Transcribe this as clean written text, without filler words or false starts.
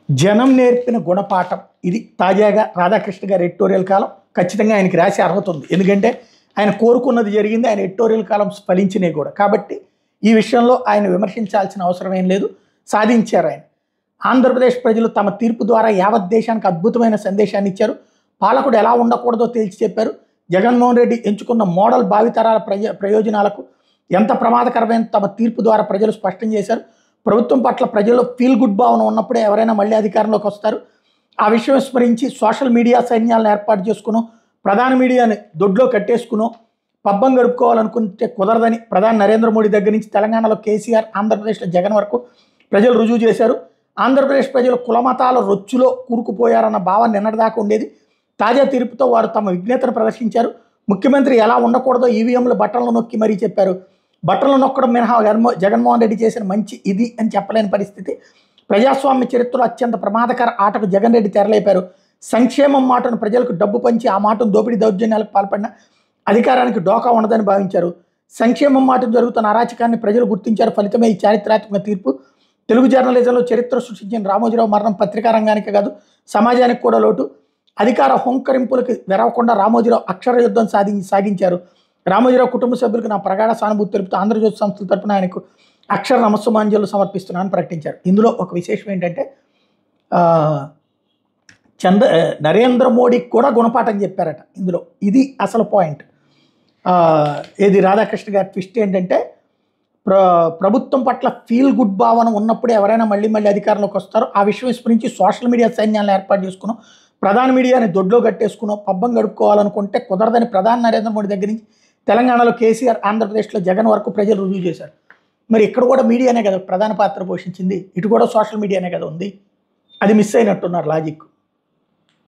జనం నేర్పిన గుణపాఠం ఇది తాజాగా రాధాకృష్ణ గారి ఎడిటోరియల్ కాలం ఖచ్చితంగా ఆయనకి రాసే అర్హత ఉంది. ఎందుకంటే ఆయన కోరుకున్నది జరిగింది, ఆయన ఎడిటోరియల్ కాలం ఫలించినవి కూడా. కాబట్టి ఈ విషయంలో ఆయన విమర్శించాల్సిన అవసరం ఏం లేదు, సాధించారు ఆయన. ఆంధ్రప్రదేశ్ ప్రజలు తమ తీర్పు ద్వారా యావత్ దేశానికి అద్భుతమైన సందేశాన్ని ఇచ్చారు. పాలకుడు ఎలా ఉండకూడదో తేల్చి చెప్పారు. జగన్మోహన్ రెడ్డి ఎంచుకున్న మోడల్ భావితరాల ప్రయోజనాలకు ఎంత ప్రమాదకరమైన తమ తీర్పు ద్వారా ప్రజలు స్పష్టం చేశారు. ప్రభుత్వం పట్ల ప్రజల్లో ఫీల్ గుడ్ భావన ఉన్నప్పుడే ఎవరైనా మళ్ళీ అధికారంలోకి వస్తారు. ఆ విషయం విస్మరించి సోషల్ మీడియా సైన్యాలను ఏర్పాటు చేసుకునో, ప్రధాన మీడియాని దొడ్లో కట్టేసుకునో పబ్బం గడుపుకోవాలనుకుంటే కుదరదని ప్రధాని నరేంద్ర మోడీ దగ్గర నుంచి తెలంగాణలో కేసీఆర్, ఆంధ్రప్రదేశ్లో జగన్ వరకు ప్రజలు రుజువు చేశారు. ఆంధ్రప్రదేశ్ ప్రజలు కులమతాల రొచ్చులో కూరుకుపోయారన్న భావన నిన్నటిదాకా ఉండేది. తాజా తీర్పుతో వారు తమ విజ్ఞతను ప్రదర్శించారు. ముఖ్యమంత్రి ఎలా ఉండకూడదో ఈవీఎంలు బట్టలను నొక్కి మరీ చెప్పారు. బట్టలు నొక్కడం మినహా జగన్మోహన్ రెడ్డి చేసిన మంచి ఇది అని చెప్పలేని పరిస్థితి. ప్రజాస్వామ్య చరిత్రలో అత్యంత ప్రమాదకర ఆటకు జగన్ రెడ్డి తెరలేపారు. సంక్షేమం మాటను ప్రజలకు డబ్బు పంచి ఆ మాటను దోపిడీ దౌర్జన్యాలకు పాల్పడిన అధికారానికి డోకా ఉండదని భావించారు. సంక్షేమం మాటను జరుగుతున్న అరాచకాన్ని ప్రజలు గుర్తించారు. ఫలితమే ఈ చారిత్రాత్మక తీర్పు. తెలుగు జర్నలిజంలో చరిత్ర సృష్టించిన రామోజీరావు మరణం పత్రికా రంగానికే కాదు, సమాజానికి కూడా లోటు. అధికార హోంకరింపులకు వెరవకుండా రామోజీరావు అక్షర యుద్ధం సాగించారు. రామోజీరావు కుటుంబ సభ్యులకు నా ప్రగాఢ సానుభూతి తెలుపుతూ ఆంధ్రజ్యోతి సంస్థల తరపున ఆయనకు అక్షర నమస్సుమాంజలు సమర్పిస్తున్నానని ప్రకటించారు. ఇందులో ఒక విశేషం ఏంటంటే నరేంద్ర మోడీకి కూడా గుణపాఠం చెప్పారట ఇందులో. ఇది అసలు పాయింట్. ఇది రాధాకృష్ణ గారి ట్విస్ట్ ఏంటంటే ప్రభుత్వం పట్ల ఫీల్ గుడ్ భావన ఉన్నప్పుడే ఎవరైనా మళ్ళీ అధికారంలోకి వస్తారో ఆ విషయం విస్మరించి సోషల్ మీడియా సైన్యాలను ఏర్పాటు చేసుకునో, ప్రధాన మీడియాని దొడ్లో కట్టేసుకునో పబ్బం గడుపుకోవాలనుకుంటే కుదరదని ప్రధాని నరేంద్ర మోడీ దగ్గర నుంచి తెలంగాణలో కేసీఆర్, ఆంధ్రప్రదేశ్లో జగన్ వరకు ప్రజలు రుజువు చేశారు. మరి ఇక్కడ కూడా మీడియానే కదా ప్రధాన పాత్ర పోషించింది, ఇటు కూడా సోషల్ మీడియానే కదా ఉంది. అది మిస్ అయినట్టున్నారు లాజిక్.